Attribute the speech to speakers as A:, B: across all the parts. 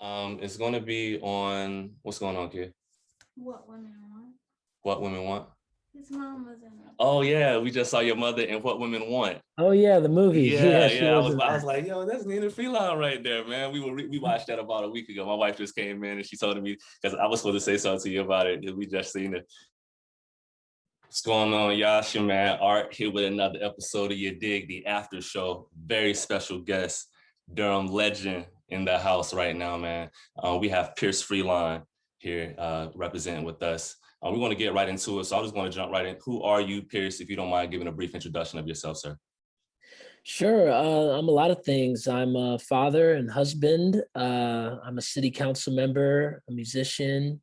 A: It's going to be on, what's going on, kid?
B: What Women Want.
A: What Women Want?
B: His mom was in it.
A: Oh yeah, we just saw your mother in What Women Want.
C: Oh yeah, the movie.
A: Yeah,
C: She
A: I
C: was.
A: was like, yo, that's Nina Freelon right there, man. We watched that about a week ago. My wife just came in and she told me, because I was supposed to say something to you about it. We just seen it. What's going on, y'all? It's your man Art here with another episode of Your Dig, the Aftershow. Very special guest, Durham legend in the house right now, man. We have Pierce Freelon here representing with us. We want to get right into it, so I'm just going to jump right in. Who are you, Pierce, if you don't mind giving a brief introduction of yourself, sir?
C: Sure. I'm a lot of things. I'm a father and husband. I'm a city council member, a musician.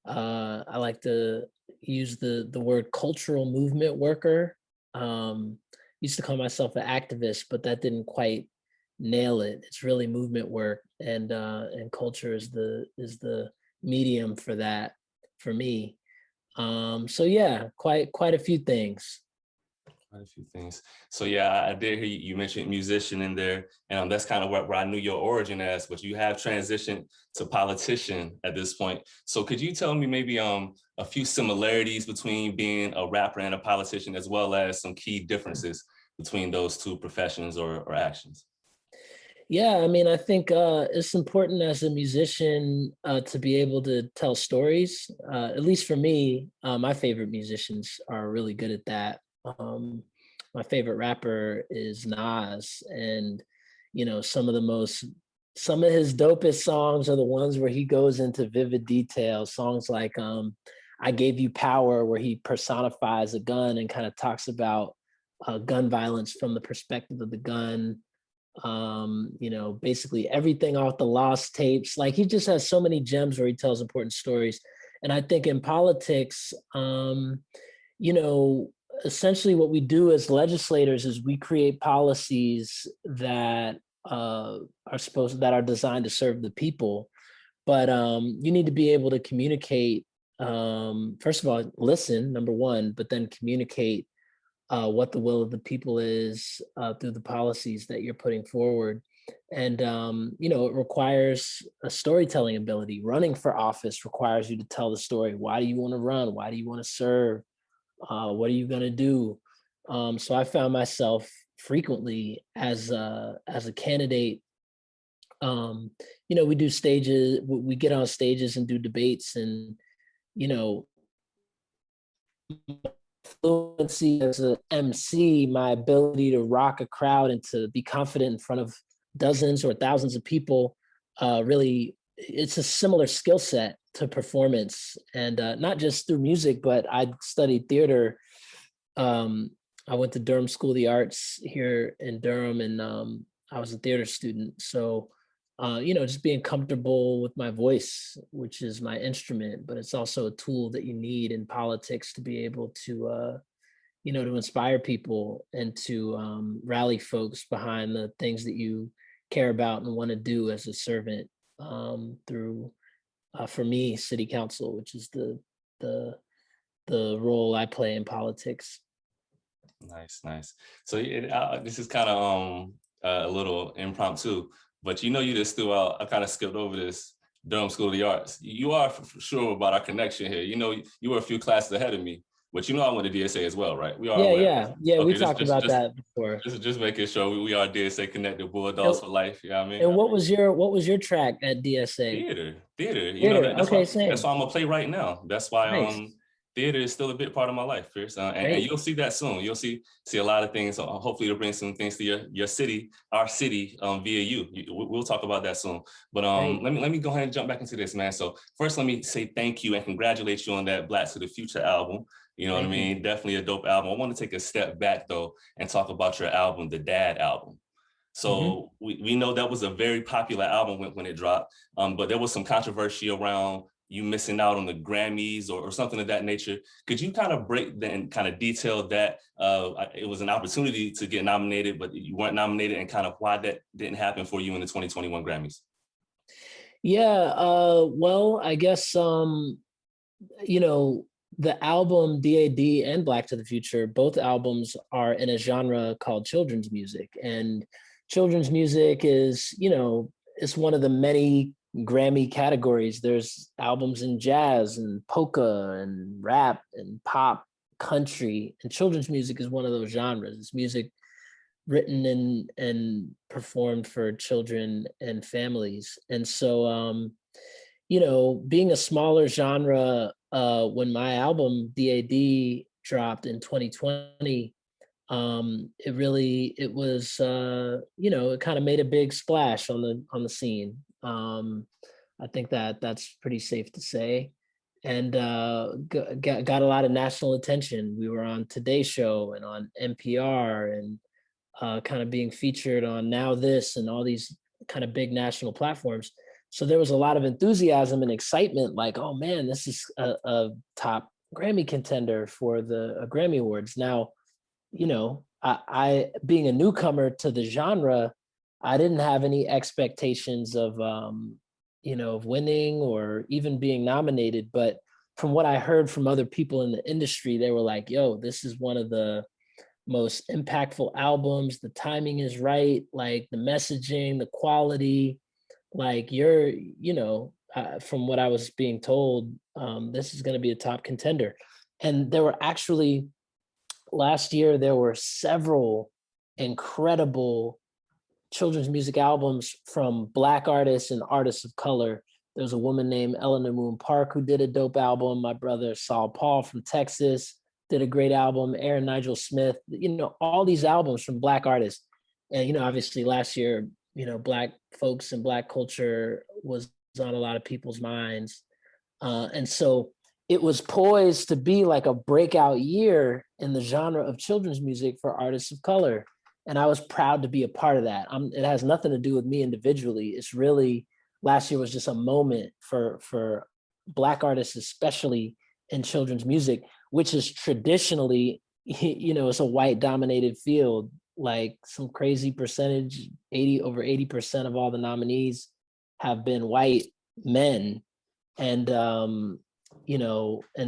C: I like to use the word cultural movement worker. Used to call myself an activist, but that didn't quite nail it. It's really movement work, and culture is the medium for that for me. So yeah, quite a few things.
A: Quite a few things. So yeah, I did hear you mentioned musician in there, and that's kind of where I knew your origin as, but you have transitioned to politician at this point. So could you tell me maybe a few similarities between being a rapper and a politician, as well as some key differences between those two professions or actions?
C: Yeah, I mean, I think it's important as a musician to be able to tell stories. At least for me, my favorite musicians are really good at that. My favorite rapper is Nas, and some of his dopest songs are the ones where he goes into vivid detail. Songs like "I Gave You Power," where he personifies a gun and kind of talks about gun violence from the perspective of the gun. Basically everything off the Lost tapes. Like, he just has so many gems where he tells important stories. And I think in politics, essentially what we do as legislators is we create policies that are designed to serve the people. But you need to be able to communicate, first of all, listen, number one, but then communicate what the will of the people is through the policies that you're putting forward. And, it requires a storytelling ability. Running for office requires you to tell the story. Why do you want to run? Why do you want to serve? What are you going to do? So I found myself frequently as a candidate. We do stages, we get on stages and do debates, and, fluency as an MC, my ability to rock a crowd and to be confident in front of dozens or thousands of people, really, it's a similar skill set to performance. And not just through music, but I studied theater. I went to Durham School of the Arts here in Durham, and I was a theater student. So just being comfortable with my voice, which is my instrument, but it's also a tool that you need in politics to be able to, to inspire people and to rally folks behind the things that you care about and want to do as a servant through, for me, city council, which is the role I play in politics.
A: Nice. So this is kind of a little impromptu. But you just threw out, I kind of skipped over this, Durham School of the Arts. You are for sure about our connection here. You were a few classes ahead of me, but I went to DSA as well, right? We are
C: Yeah.
A: Okay,
C: we talked about that before.
A: Just making sure we are DSA connected, Bulldogs for life. You know what I mean?
C: And what was your track at DSA?
A: Theater. That's why I'm a playwright now. That's why
C: Nice.
A: Theater is still a big part of my life, Pierce. And you'll see that soon. You'll see a lot of things. Hopefully it'll bring some things to your city, our city, via you. We'll talk about that soon. But let me go ahead and jump back into this, man. So first, let me say thank you and congratulate you on that Black to the Future album. You know what I mean? Definitely a dope album. I want to take a step back though and talk about your album, the D.A.D album. So we know that was a very popular album when it dropped, but there was some controversy around you missing out on the Grammys or something of that nature. Could you kind of break and kind of detail that it was an opportunity to get nominated, but you weren't nominated, and kind of why that didn't happen for you in the 2021 Grammys?
C: Yeah, well, I guess, the album D.A.D and Black to the Future, both albums are in a genre called children's music. And children's music is, it's one of the many Grammy categories. There's albums in jazz and polka and rap and pop, country, and children's music is one of those genres. It's music written and performed for children and families. And so, being a smaller genre, when my album D.A.D dropped in 2020, it was it kind of made a big splash on the scene. I think that's pretty safe to say, and got a lot of national attention. We were on Today Show and on NPR, and kind of being featured on Now This and all these kind of big national platforms. So there was a lot of enthusiasm and excitement, like, oh man, this is a top Grammy contender for the Grammy Awards. Now, I being a newcomer to the genre, I didn't have any expectations of of winning or even being nominated. But from what I heard from other people in the industry, they were like, yo, this is one of the most impactful albums. The timing is right, like the messaging, the quality, like from what I was being told, this is going to be a top contender. And there were actually, last year, there were several incredible children's music albums from Black artists and artists of color. There's a woman named Eleanor Moon Park who did a dope album. My brother Saul Paul from Texas did a great album. Aaron Nigel Smith, all these albums from Black artists. And, obviously last year, Black folks and Black culture was on a lot of people's minds. And so it was poised to be like a breakout year in the genre of children's music for artists of color. And I was proud to be a part of that. It has nothing to do with me individually. It's really, last year was just a moment for Black artists, especially in children's music, which is traditionally, it's a white dominated field. Like some crazy percentage, over 80% of all the nominees have been white men. And, and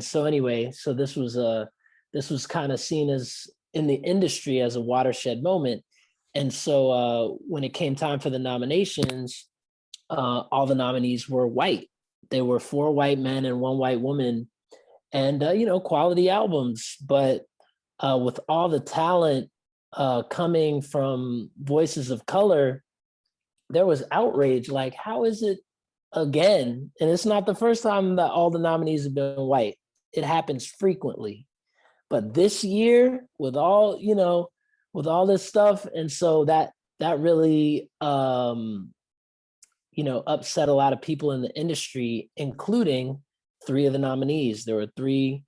C: so anyway, so this was kind of seen as in the industry as a watershed moment. And so when it came time for the nominations, all the nominees were white. There were 4 white men and 1 white woman, and, quality albums. But with all the talent coming from voices of color, there was outrage. Like, how is it again? And it's not the first time that all the nominees have been white. It happens frequently. But this year, with all this stuff, and so that really upset a lot of people in the industry, including 3 of the nominees. There were 3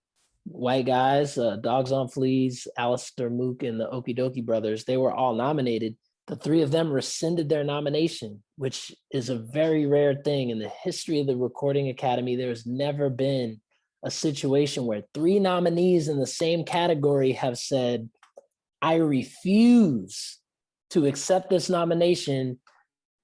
C: white guys, Dogs on Fleas, Alistair Mook, and the Okie Dokie Brothers. They were all nominated. The 3 of them rescinded their nomination, which is a very rare thing in the history of the Recording Academy. There's never been a situation where 3 nominees in the same category have said, I refuse to accept this nomination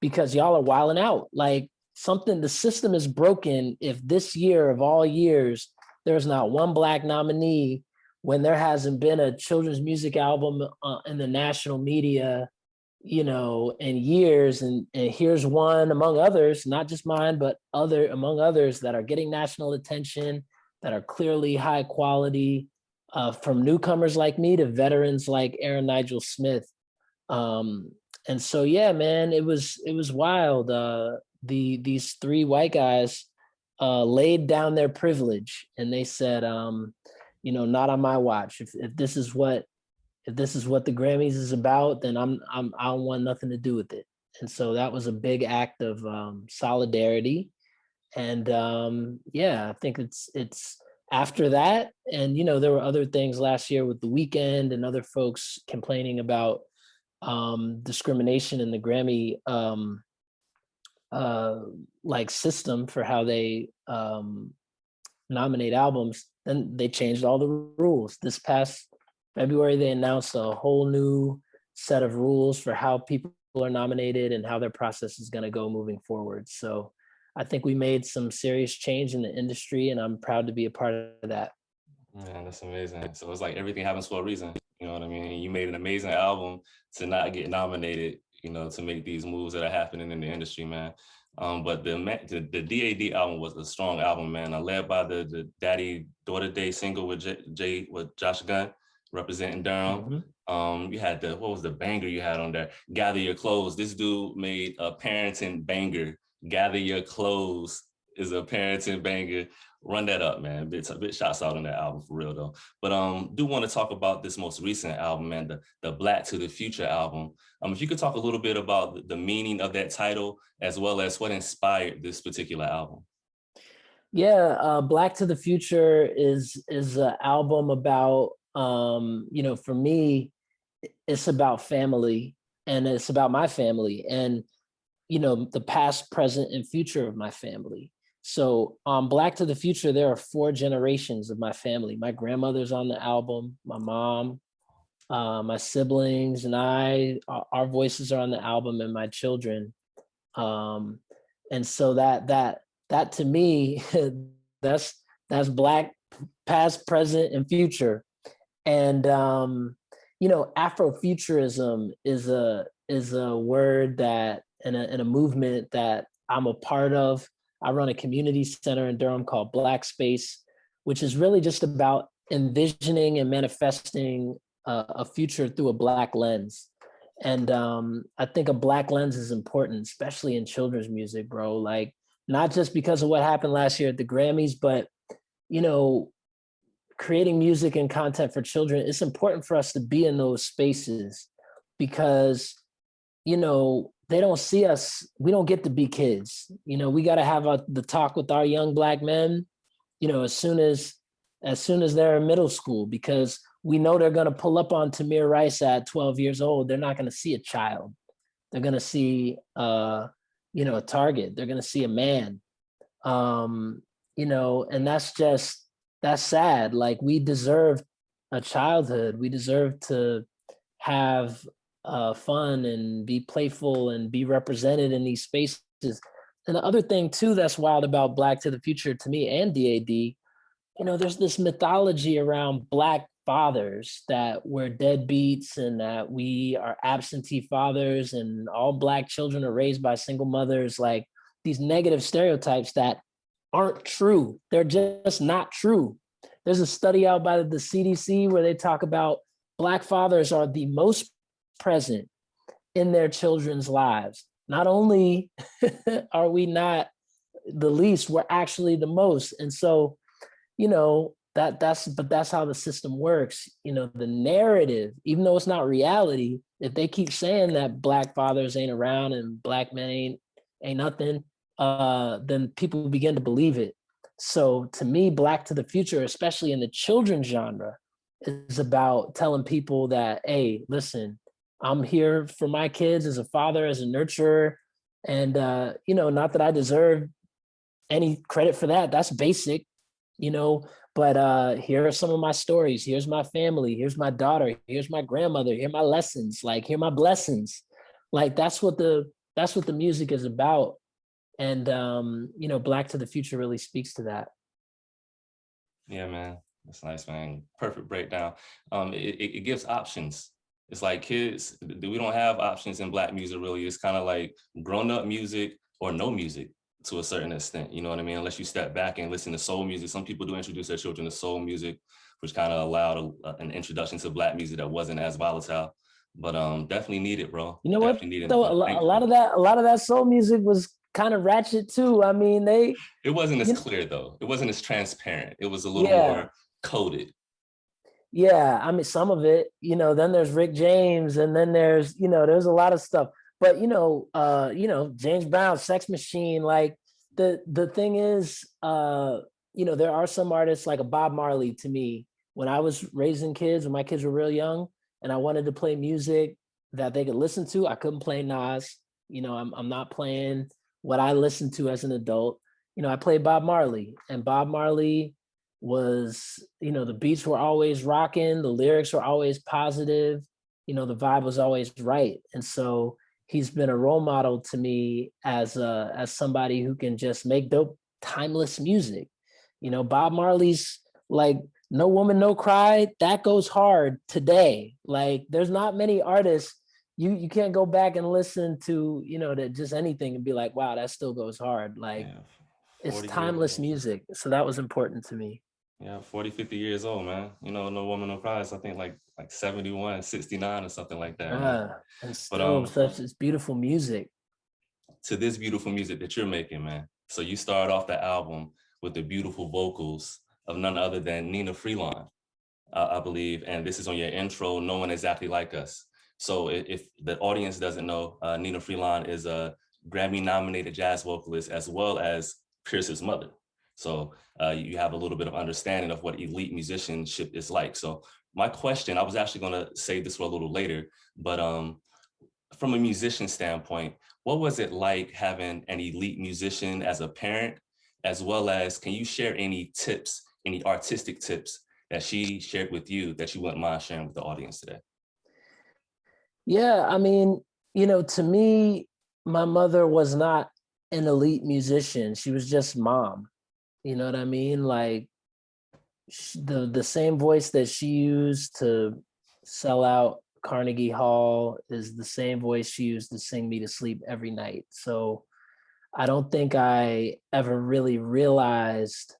C: because y'all are wilding out. Like, the system is broken if this year of all years, there's not 1 Black nominee when there hasn't been a children's music album in the national media, in years. And here's one among others, not just mine, but among others that are getting national attention, that are clearly high quality, from newcomers like me to veterans like Aaron Nigel Smith. And so, yeah, man, it was wild. These 3 white guys laid down their privilege, and they said, not on my watch. If this is what the Grammys is about, then I don't want nothing to do with it. And so that was a big act of solidarity. And I think it's after that, and there were other things last year with The Weeknd and other folks complaining about discrimination in the Grammy system for how they nominate albums. Then they changed all the rules. This past February, they announced a whole new set of rules for how people are nominated and how their process is going to go moving forward. So I think we made some serious change in the industry, and I'm proud to be a part of that.
A: Man, that's amazing. So it's like everything happens for a reason. You know what I mean? You made an amazing album to not get nominated, to make these moves that are happening in the industry, man. But the D.A.D album was a strong album, man. Led by the Daddy Daughter Day single with with Josh Gunn representing Durham. You had what was the banger you had on there? Gather Your Clothes. This dude made a parenting banger. Gather Your Clothes is a parenting banger. Run that up, man. Bit shots out on that album for real though. But do want to talk about this most recent album, man, the Black to the Future album. If you could talk a little bit about the meaning of that title, as well as what inspired this particular album.
C: Yeah, Black to the Future is an album about, for me, it's about family, and it's about my family, and the past, present, and future of my family. So on Black to the Future, there are 4 generations of my family. My grandmother's on the album, my mom, my siblings, and our voices are on the album, and my children. And so that to me, that's Black, past, present, and future. And Afrofuturism is a word that and a movement that I'm a part of. I run a community center in Durham called Black Space, which is really just about envisioning and manifesting a future through a Black lens. And I think a Black lens is important, especially in children's music, bro. Like, not just because of what happened last year at the Grammys, but, creating music and content for children, it's important for us to be in those spaces because, they don't see us. We don't get to be kids. We got to have the talk with our young Black men, as soon as they're in middle school, because we know they're going to pull up on Tamir Rice at 12 years old. They're not going to see a child. They're going to see, a target. They're going to see a man, and that's sad. Like, we deserve a childhood. We deserve to have fun and be playful and be represented in these spaces. And the other thing too that's wild about Black to the Future to me and D.A.D, there's this mythology around Black fathers that we're deadbeats and that we are absentee fathers and all Black children are raised by single mothers, like these negative stereotypes that aren't true. They're just not true. There's a study out by the CDC where they talk about Black fathers are the most present in their children's lives. Not only are we not the least, we're actually the most. And so, that's how the system works. The narrative, even though it's not reality, if they keep saying that Black fathers ain't around and Black men ain't nothing, then people begin to believe it. So to me, Black to the Future, especially in the children's genre, is about telling people that, hey, listen, I'm here for my kids as a father, as a nurturer. And, not that I deserve any credit for that. That's basic, but here are some of my stories. Here's my family. Here's my daughter. Here's my grandmother. Here are my lessons. Like, here are my blessings. Like, that's what the music is about. And, Black to the Future really speaks to that.
A: Yeah, man. That's nice, man. Perfect breakdown. It gives options. It's like kids, we don't have options in Black music, really. It's kind of like grown-up music or no music to a certain extent, you know what I mean? Unless you step back and listen to soul music. Some people do introduce their children to soul music, which kind of allowed an introduction to Black music that wasn't as volatile. But definitely needed, bro.
C: You know
A: definitely
C: what? Though a lot of that soul music was kind of ratchet too. I mean,
A: it wasn't as clear though. It wasn't as transparent. It was a little more coded.
C: Yeah, I mean, some of it, then there's Rick James, and then there's a lot of stuff. But James Brown, Sex Machine, like the thing is, there are some artists like a Bob Marley. To me, when I was raising kids, when my kids were real young, and I wanted to play music that they could listen to, I couldn't play Nas. I'm not playing what I listened to as an adult. I played Bob Marley, and Bob Marley was, the beats were always rocking, the lyrics were always positive, the vibe was always right. And so he's been a role model to me as somebody who can just make dope, timeless music. Bob Marley's like No Woman, No Cry, that goes hard today. Like, there's not many artists, you can't go back and listen to, that just anything and be like, wow, that still goes hard. Like,
A: Yeah,
C: it's
A: 40 years
C: timeless
A: old.
C: music. So that was important to me.
A: Yeah, 40, 50 years old, man. No Woman, No Prize. I think like 71, 69 or something like that, man.
C: And
A: But
C: still such as beautiful music.
A: to this beautiful music that you're making, man. So you start off the album with the beautiful vocals of none other than Nina Freelon, I believe. And this is on your intro, No One Exactly Like Us. So if the audience doesn't know, Nina Freelon is a Grammy-nominated jazz vocalist as well as Pierce's mother. So you have a little bit of understanding of what elite musicianship is like. So my question, I was actually going to save this for a little later, but from a musician standpoint, what was it like having an elite musician as a parent, as well as can you share any tips, any artistic tips that she shared with you that you wouldn't mind sharing with the audience today?
C: Yeah, I mean, to me, my mother was not an elite musician. She was just mom. You know what I mean? Like, the same voice that she used to sell out Carnegie Hall is the same voice she used to sing me to sleep every night. So I don't think I ever really realized,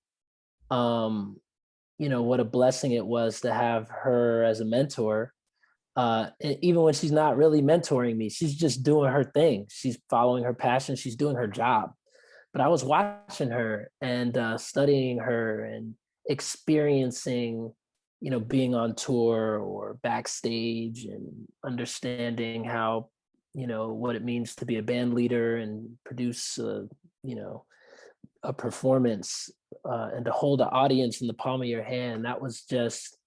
C: what a blessing it was to have her as a mentor. Even when she's not really mentoring me, she's just doing her thing. She's following her passion. She's doing her job. But I was watching her and studying her and experiencing, being on tour or backstage and understanding how, what it means to be a band leader and produce, a performance and to hold the audience in the palm of your hand. That was just,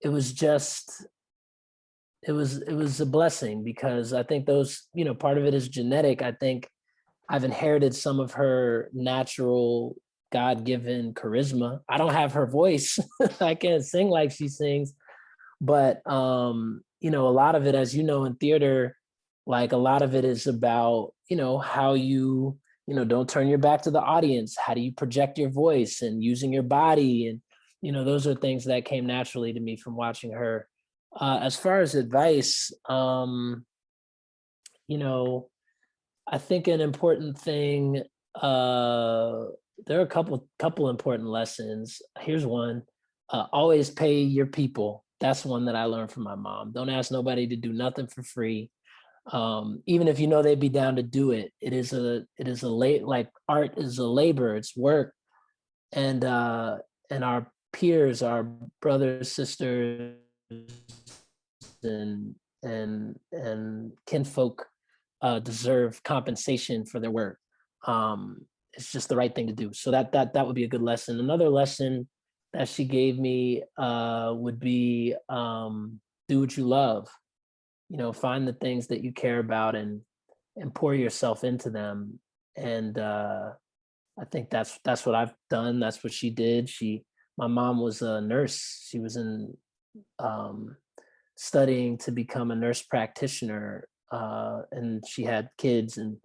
C: it was just, it was a blessing because I think those, part of it is genetic. I think I've inherited some of her natural God-given charisma. I don't have her voice. I can't sing like she sings, but a lot of it, as you know, in theater, like a lot of it is about, how you, don't turn your back to the audience. How do you project your voice and using your body? And, those are things that came naturally to me from watching her. As far as advice, I think an important thing, there are a couple important lessons. Here's one. Always pay your people. That's one that I learned from my mom. Don't ask nobody to do nothing for free. Even if they'd be down to do it. It is a like art is a labor, it's work. And our peers, our brothers, sisters, and kinfolk deserve compensation for their work. It's just the right thing to do. So that would be a good lesson. Another lesson that she gave me would be do what you love. Find the things that you care about and pour yourself into them. And I think that's what I've done. That's what she did. My mom was a nurse. She was in studying to become a nurse practitioner, and she had kids. And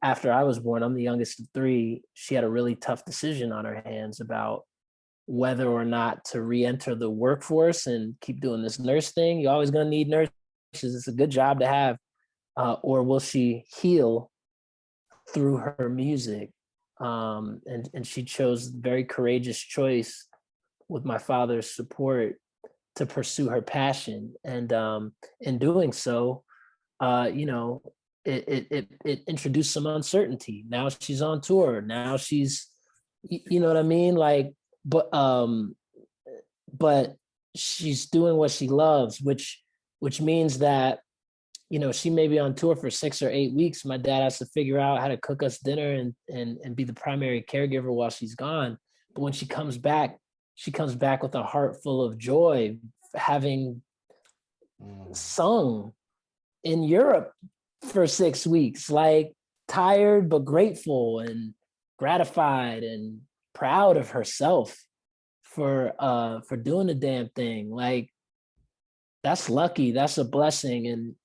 C: after I was born, I'm the youngest of three. She had a really tough decision on her hands about whether or not to re-enter the workforce and keep doing this nurse thing. You're always going to need nurses. It's a good job to have. Or will she heal through her music? And she chose a very courageous choice with my father's support to pursue her passion. And in doing so, it introduced some uncertainty. Now she's on tour. Now she's, you know what I mean? Like, but she's doing what she loves, which means that, she may be on tour for 6 or 8 weeks. My dad has to figure out how to cook us dinner and be the primary caregiver while she's gone. But when she comes back with a heart full of joy, having sung in Europe for 6 weeks, like tired but grateful and gratified and proud of herself for doing the damn thing. Like, that's lucky. That's a blessing. And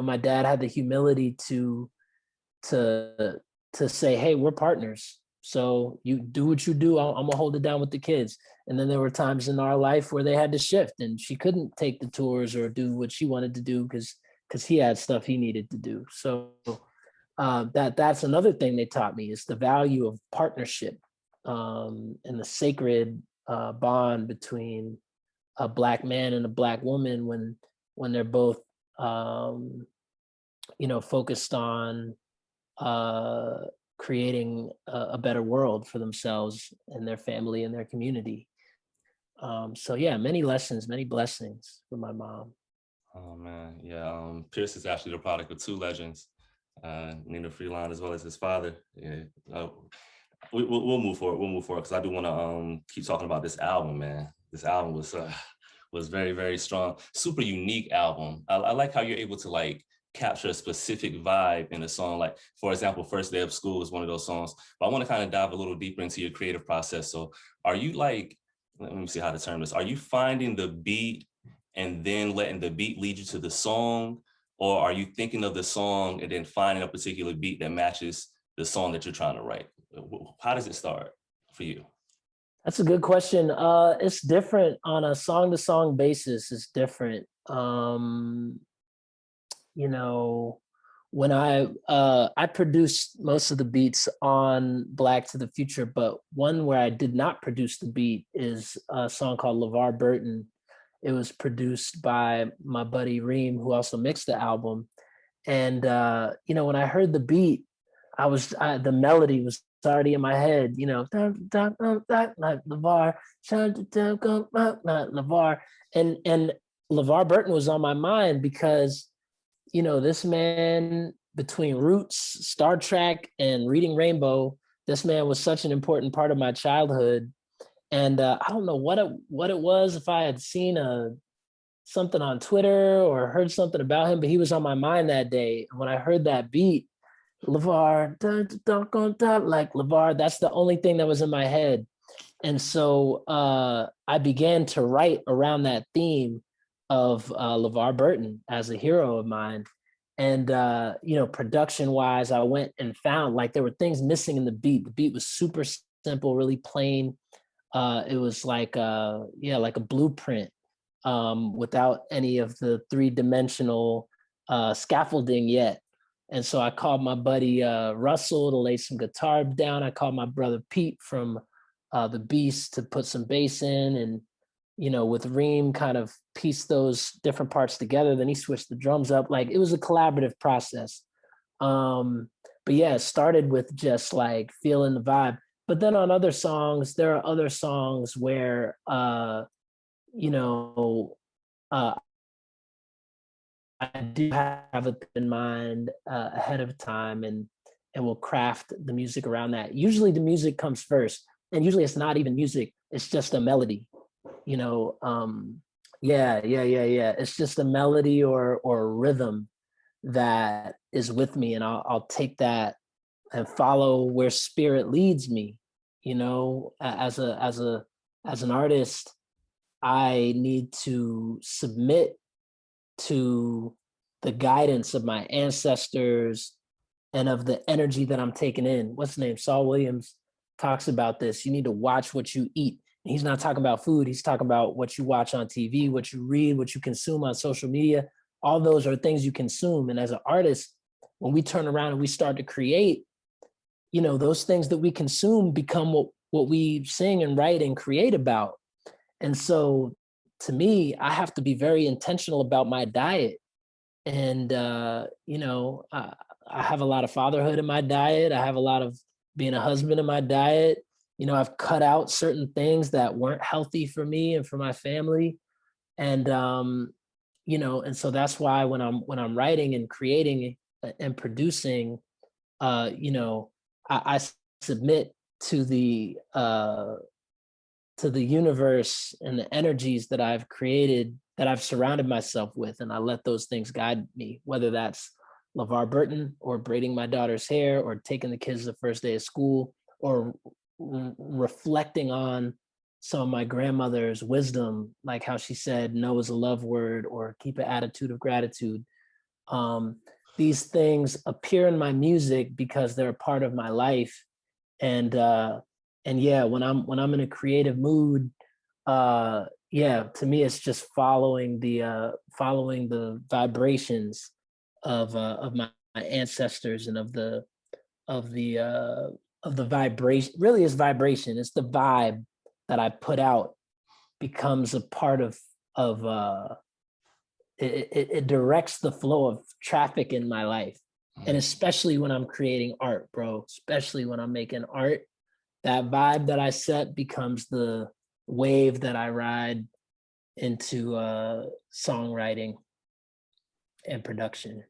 C: my dad had the humility to say, hey, we're partners. So you do what you do. I'm gonna hold it down with the kids. And then there were times in our life where they had to shift and she couldn't take the tours or do what she wanted to do because because he had stuff he needed to do. So that's another thing they taught me, is the value of partnership, and the sacred bond between a Black man and a Black woman when they're both focused on creating a better world for themselves and their family and their community. So yeah, many lessons, many blessings from my mom.
A: Oh man, yeah. Pierce is actually the product of two legends, Nina Freelon as well as his father. Yeah, we'll move forward. We'll move forward because I do want to keep talking about this album, man. This album was very, very strong, super unique album. I like how you're able to like capture a specific vibe in a song. Like, for example, First Day of School is one of those songs. But I want to kind of dive a little deeper into your creative process. So are you like, let me see how to term this. Are you finding the beat and then letting the beat lead you to the song? Or are you thinking of the song and then finding a particular beat that matches the song that you're trying to write? How does it start for you?
C: That's a good question. It's different on a song-to-song basis. It's different. When I produced most of the beats on Black to the Future, but one where I did not produce the beat is a song called LeVar Burton. It was produced by my buddy Reem, who also mixed the album. And when I heard the beat, the melody was already in my head, like LeVar, LeVar. And LeVar Burton was on my mind because, this man, between Roots, Star Trek, and Reading Rainbow, this man was such an important part of my childhood. And I don't know what it was, if I had seen something on Twitter or heard something about him, but he was on my mind that day. And when I heard that beat, LeVar, like LeVar, that's the only thing that was in my head. And so I began to write around that theme of LeVar Burton as a hero of mine. And, production wise, I went and found like there were things missing in the beat. The beat was super simple, really plain. It was like a blueprint without any of the three-dimensional scaffolding yet. And so I called my buddy Russell to lay some guitar down. I called my brother Pete from the Beast to put some bass in, and with Reem kind of piece those different parts together. Then he switched the drums up. Like, it was a collaborative process. But yeah, it started with just like feeling the vibe. But then on other songs, there are other songs where I do have it in mind ahead of time, and will craft the music around that. Usually the music comes first, and usually it's not even music, it's just a melody. Yeah. It's just a melody or rhythm that is with me, and I'll take that and follow where spirit leads me. As an artist, I need to submit to the guidance of my ancestors and of the energy that I'm taking in. What's his name? Saul Williams talks about this. You need to watch what you eat. And he's not talking about food. He's talking about what you watch on TV, what you read, what you consume on social media. All those are things you consume. And as an artist, when we turn around and we start to create, those things that we consume become what we sing and write and create about. And so to me, I have to be very intentional about my diet. And, I have a lot of fatherhood in my diet. I have a lot of being a husband in my diet. I've cut out certain things that weren't healthy for me and for my family. And, and so that's why when I'm writing and creating and producing, I submit to the universe and the energies that I've created, that I've surrounded myself with, and I let those things guide me, whether that's LeVar Burton or braiding my daughter's hair or taking the kids the first day of school or reflecting on some of my grandmother's wisdom, like how she said, no is a love word, or keep an attitude of gratitude. These things appear in my music because they're a part of my life. And yeah, when I'm in a creative mood, to me, it's just following the vibrations of my ancestors and of the vibration. Really is vibration. It's the vibe that I put out becomes a part of it directs the flow of traffic in my life. And especially when I'm creating art, bro, especially when I'm making art, that vibe that I set becomes the wave that I ride into songwriting and production.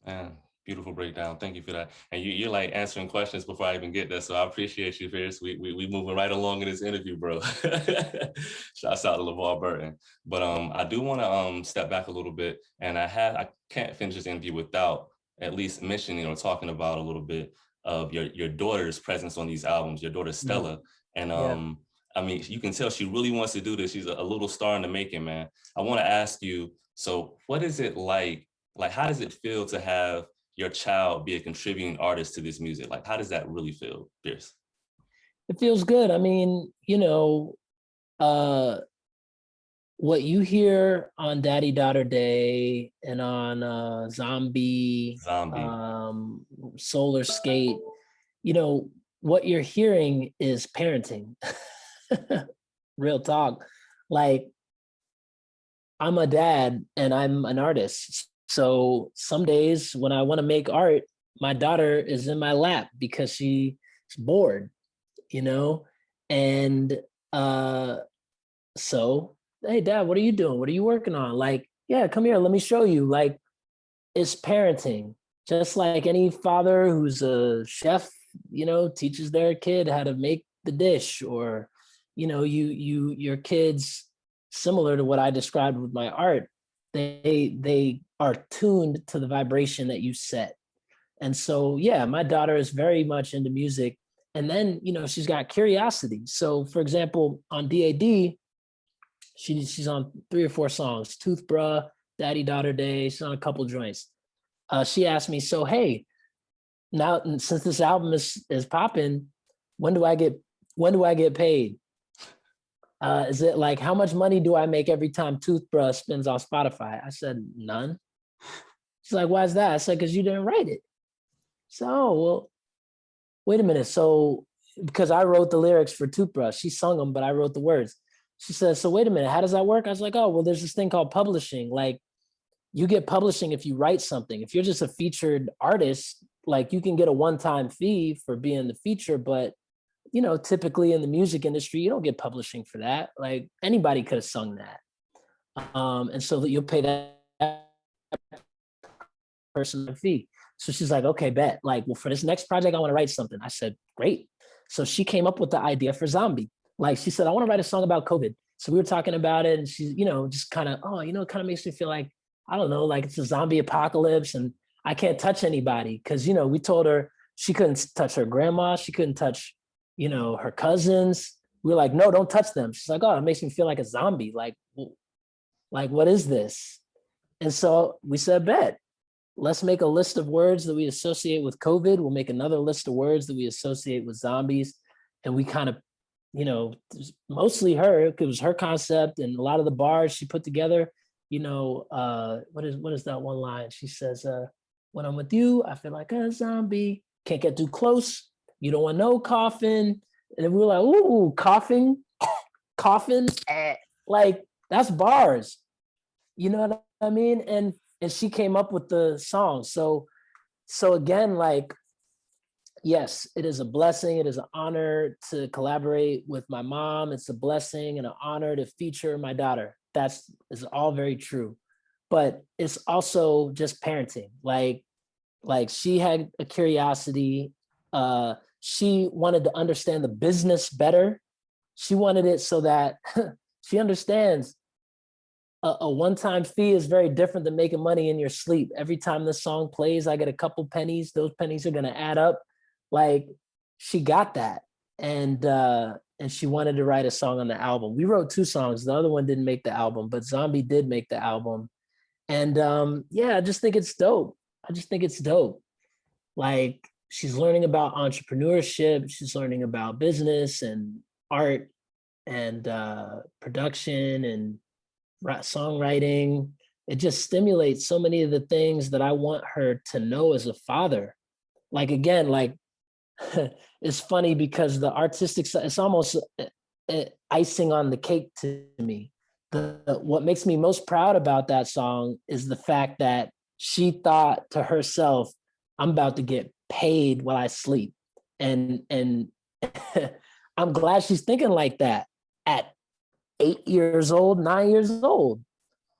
A: Man, beautiful breakdown. Thank you for that. And you're like answering questions before I even get there. So I appreciate you, Pierce. We moving right along in this interview, bro. Shouts out to LeVar Burton. But I do want to step back a little bit, and I can't finish this interview without at least mentioning or talking about a little bit of your daughter's presence on these albums, your daughter Stella. And I mean, you can tell she really wants to do this. She's a little star in the making, man. I want to ask you, so what is it like, how does it feel to have your child be a contributing artist to this music? Like, how does that really feel, Pierce?
C: It feels good. I mean, you know, what you hear on Daddy Daughter Day and on Zombie, Solar Skate, you know, what you're hearing is parenting. Real talk. Like, I'm a dad and I'm an artist. So some days when I want to make art, my daughter is in my lap because she's bored, you know? And so, hey, Dad, what are you doing? What are you working on? Like, yeah, come here, let me show you. Like, it's parenting. Just like any father who's a chef, you know, teaches their kid how to make the dish, or, you know, your kids, similar to what I described with my art, they are tuned to the vibration that you set. And so, yeah, my daughter is very much into music. And then, you know, she's got curiosity. So, for example, on D.A.D, she's on 3 or 4 songs, Toothbrush, Daddy Daughter Day, she's on a couple joints. She asked me, so, hey, now since this album is popping, when do I get paid? Is it like, how much money do I make every time Toothbrush spins on Spotify? I said, none. She's like, why is that? I said, because you didn't write it. So, well, wait a minute. So, because I wrote the lyrics for Toothbrush, she sung them, but I wrote the words. She says, so wait a minute, how does that work? I was like, oh, well, there's this thing called publishing. Like, you get publishing if you write something. If you're just a featured artist, like, you can get a one-time fee for being the feature, but, you know, typically in the music industry, you don't get publishing for that. Like, anybody could have sung that. And so that you'll pay that person a fee. So she's like, okay, bet. Like, well, for this next project, I want to write something. I said, great. So she came up with the idea for Zombie. Like, she said, I want to write a song about COVID. So we were talking about it, and she, you know, just kind of, oh, you know, it kind of makes me feel like, I don't know, like it's a zombie apocalypse and I can't touch anybody. Cause, you know, we told her she couldn't touch her grandma. She couldn't touch, you know, her cousins. We were like, no, don't touch them. She's like, oh, it makes me feel like a zombie. Like, what is this? And so we said, bet, let's make a list of words that we associate with COVID. We'll make another list of words that we associate with zombies. And we kind of, you know, mostly her, it was her concept, and a lot of the bars she put together. You know, what is that one line? She says, when I'm with you, I feel like a zombie. Can't get too close. You don't want no coughing. And we were like, ooh, coughing, coughing. Like, that's bars. You know what I mean? And she came up with the song. So again, like, yes, it is a blessing. It is an honor to collaborate with my mom. It's a blessing and an honor to feature my daughter. Is all very true. But it's also just parenting. Like she had a curiosity. She wanted to understand the business better. She wanted it so that she understands a one-time fee is very different than making money in your sleep. Every time this song plays, I get a couple pennies. Those pennies are going to add up. Like, she got that. And she wanted to write a song on the album. We wrote 2 songs. The other one didn't make the album, but Zombie did make the album. And yeah, I just think it's dope. Like, she's learning about entrepreneurship. She's learning about business and art and production and songwriting. it just stimulates so many of the things that I want her to know as a father. Like, again, like, it's funny because the artistic side, it's almost icing on the cake to me. What makes me most proud about that song is the fact that she thought to herself, I'm about to get paid while I sleep. And I'm glad she's thinking like that at 8 years old, 9 years old.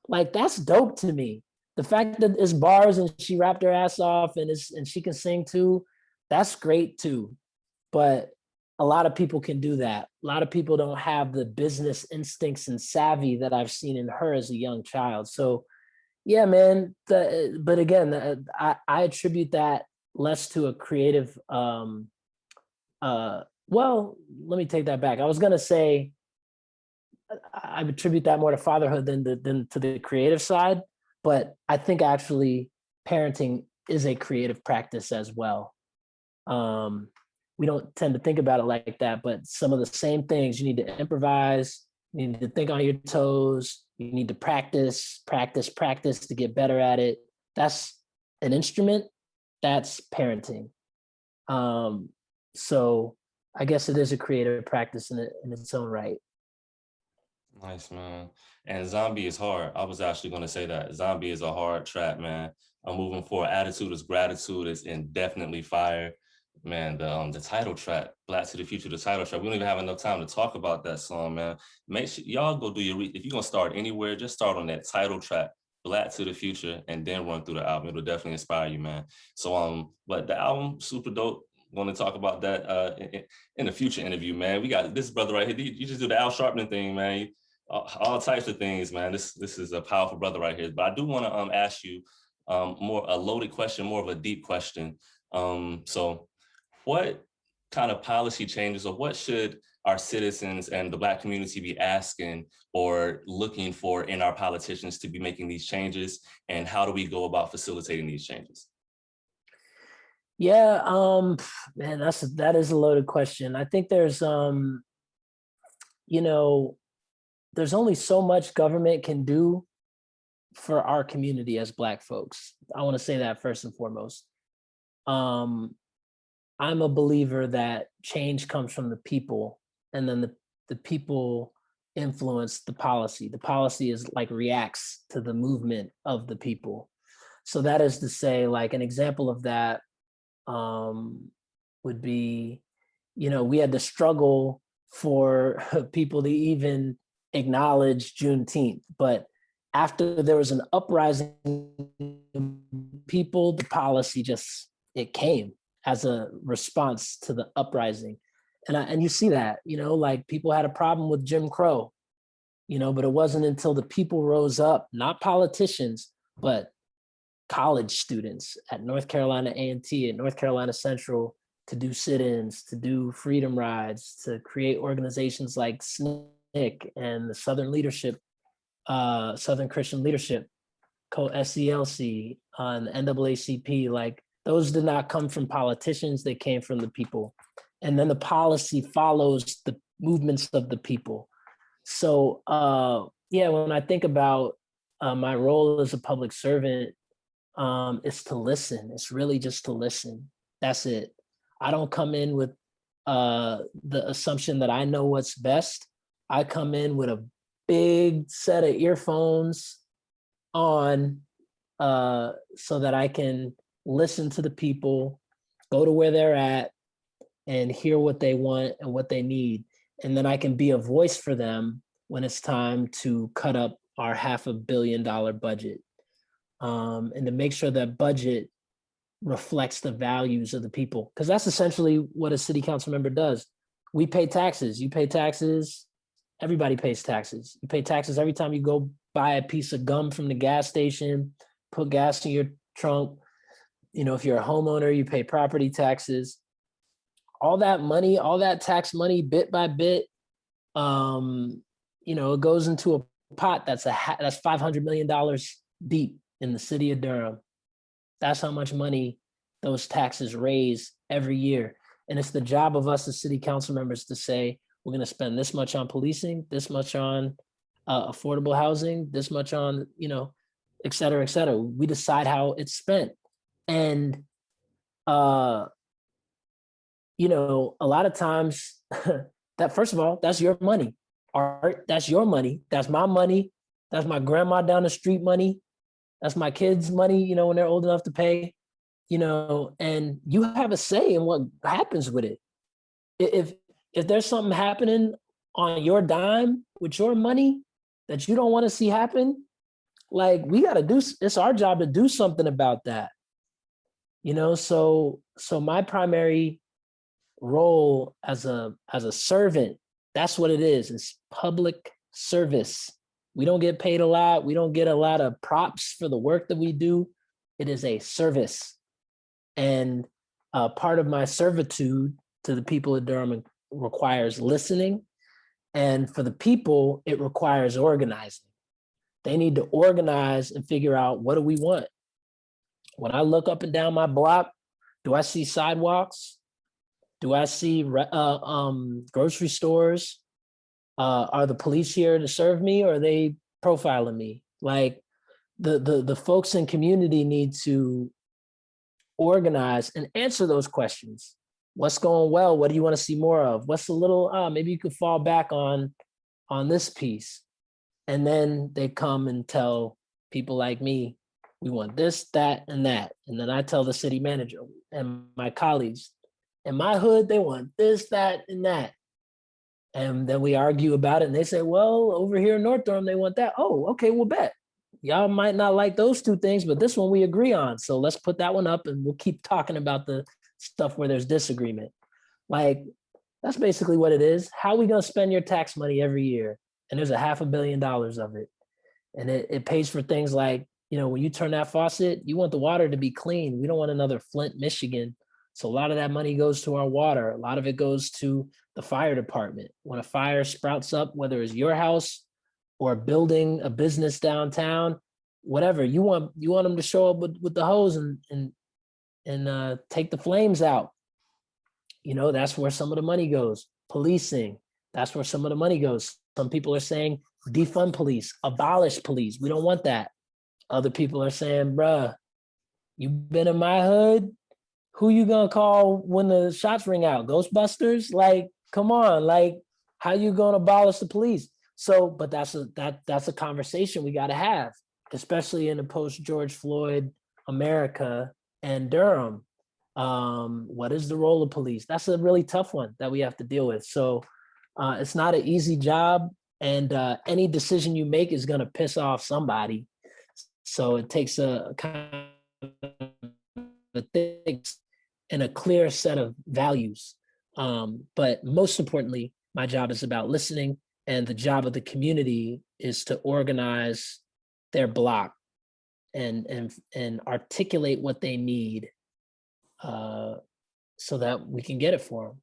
C: Like, that's dope to me. The fact that it's bars and she rapped her ass off and she can sing too, that's great too. But a lot of people can do that. A lot of people don't have the business instincts and savvy that I've seen in her as a young child. So yeah, man. But again, I attribute that less to a creative, well, let me take that back. I was gonna say I attribute that more to fatherhood than to the creative side. But I think actually parenting is a creative practice as well. We don't tend to think about it like that, but some of the same things, you need to improvise, you need to think on your toes, you need to practice to get better at it. That's an instrument, that's parenting. So I guess it is a creative practice in its own right.
A: Nice, man. And Zombie is hard. I was actually going to say that. Zombie is a hard track, man. I'm moving forward. Attitude is Gratitude is indefinitely fire. Man, the title track, Black to the Future, the title track. We don't even have enough time to talk about that song, man. Make sure y'all go do your if you're gonna start anywhere, just start on that title track, Black to the Future, and then run through the album. It'll definitely inspire you, man. So but the album, super dope. Going to talk about that in the future interview, man. We got this brother right here. You just do the Al Sharpton thing, man. All types of things, man. This is a powerful brother right here. But I do want to ask you more a loaded question, more of a deep question. So what kind of policy changes, or what should our citizens and the Black community be asking or looking for in our politicians to be making these changes? And how do we go about facilitating these changes?
C: Yeah, man, that is a loaded question. I think there's there's only so much government can do for our community as Black folks. I want to say that first and foremost. I'm a believer that change comes from the people, and then the people influence the policy. The policy is like reacts to the movement of the people. So that is to say, like, an example of that would be, we had to struggle for people to even acknowledge Juneteenth. But after there was an uprising, people, the policy it came as a response to the uprising. And you see that, like, people had a problem with Jim Crow, but it wasn't until the people rose up, not politicians, but college students at North Carolina A&T, at North Carolina Central, to do sit-ins, to do freedom rides, to create organizations like SNCC and the Southern Leadership, Southern Christian Leadership, SCLC, and the NAACP. Like, those did not come from politicians, they came from the people. And then the policy follows the movements of the people. So when I think about my role as a public servant, it's to listen. It's really just to listen. That's it. I don't come in with the assumption that I know what's best. I come in with a big set of earphones on so that I can listen to the people, go to where they're at, and hear what they want and what they need. And then I can be a voice for them when it's time to cut up our $500 million budget. And to make sure that budget reflects the values of the people. Because that's essentially what a city council member does. We pay taxes, you pay taxes, everybody pays taxes. You pay taxes every time you go buy a piece of gum from the gas station, put gas in your trunk. If you're a homeowner, you pay property taxes. All that money, all that tax money, bit by bit, it goes into a pot that's $500 million deep in the city of Durham. That's how much money those taxes raise every year. And it's the job of us as city council members to say, we're going to spend this much on policing, this much on affordable housing, this much on, et cetera, et cetera. We decide how it's spent. And, you know, a lot of times that, first of all, that's your money. Art, that's your money. That's my money. That's my grandma down the street money. That's my kids' money, you know, when they're old enough to pay, you know, and you have a say in what happens with it. If there's something happening on your dime with your money that you don't want to see happen, like, we got to do, it's our job to do something about that. You know, so my primary role as a servant, that's what it is. It's public service. We don't get paid a lot. We don't get a lot of props for the work that we do. It is a service. And part of my servitude to the people of Durham requires listening. And for the people, it requires organizing. They need to organize and figure out, what do we want? When I look up and down my block, do I see sidewalks? Do I see grocery stores? Are the police here to serve me, or are they profiling me? Like, the folks in community need to organize and answer those questions. What's going well? What do you want to see more of? What's a little, maybe you could fall back on this piece. And then they come and tell people like me, we want this, that, and that. And then I tell the city manager and my colleagues, in my hood, they want this, that, and that. And then we argue about it, and they say, well, over here in North Durham, they want that. Oh, okay, we'll bet. Y'all might not like those two things, but this one we agree on. So let's put that one up, and we'll keep talking about the stuff where there's disagreement. Like, that's basically what it is. How are we going to spend your tax money every year? And there's $500 million of it. And it pays for things like, you know, when you turn that faucet, you want the water to be clean. We don't want another Flint, Michigan. So a lot of that money goes to our water. A lot of it goes to the fire department. When a fire sprouts up, whether it's your house or building a business downtown, whatever, you want them to show up with the hose and take the flames out. You know, that's where some of the money goes. Policing, that's where some of the money goes. Some people are saying defund police, abolish police. We don't want that. Other people are saying, bruh, you've been in my hood. Who you gonna call when the shots ring out? Ghostbusters? Like, come on, like, how you gonna abolish the police? So, but that's a conversation we gotta have, especially in the post-George Floyd America and Durham. What is the role of police? That's a really tough one that we have to deal with. So it's not an easy job, and any decision you make is gonna piss off somebody. So it takes a kind of a thick and a clear set of values. But most importantly, my job is about listening, and the job of the community is to organize their block and articulate what they need so that we can get it for them.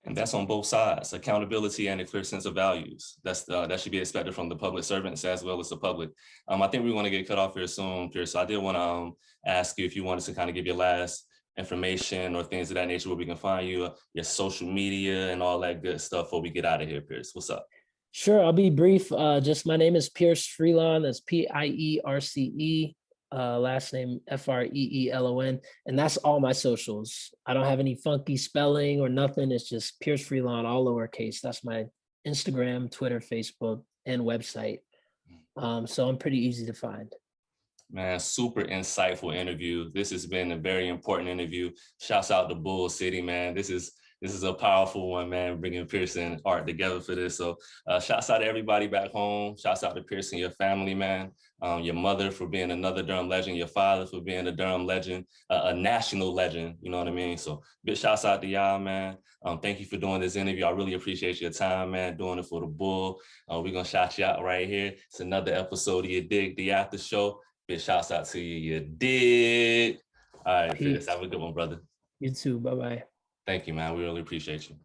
A: And that's on both sides, accountability and a clear sense of values. That should be expected from the public servants as well as the public. I think we want to get cut off here soon, Pierce. So I did want to ask you if you wanted to kind of give your last information or things of that nature where we can find you, your social media and all that good stuff before we get out of here, Pierce. What's up?
C: Sure, I'll be brief. Just my name is Pierce Freelon. That's Pierce. Last name Freelon, and that's all my socials. I don't have any funky spelling or nothing. It's just Pierce Freelon, all lowercase. That's my Instagram, Twitter, Facebook, and website. So I'm pretty easy to find.
A: Man, super insightful interview. This has been a very important interview. Shouts out to Bull City, man. This is a powerful one, man, bringing Pierce and Art together for this. So shouts out to everybody back home. Shouts out to Pierce and your family, man. Your mother for being another Durham legend, your father for being a Durham legend, a national legend, you know what I mean? So big shouts out to y'all, man. Thank you for doing this interview. I really appreciate your time, man, doing it for the Bull. We're gonna shout you out right here. It's another episode of your Dig, the After Show. Big shouts out to you, you did. All right, Pierce, have a good one, brother.
C: You too, bye-bye.
A: Thank you, man. We really appreciate you.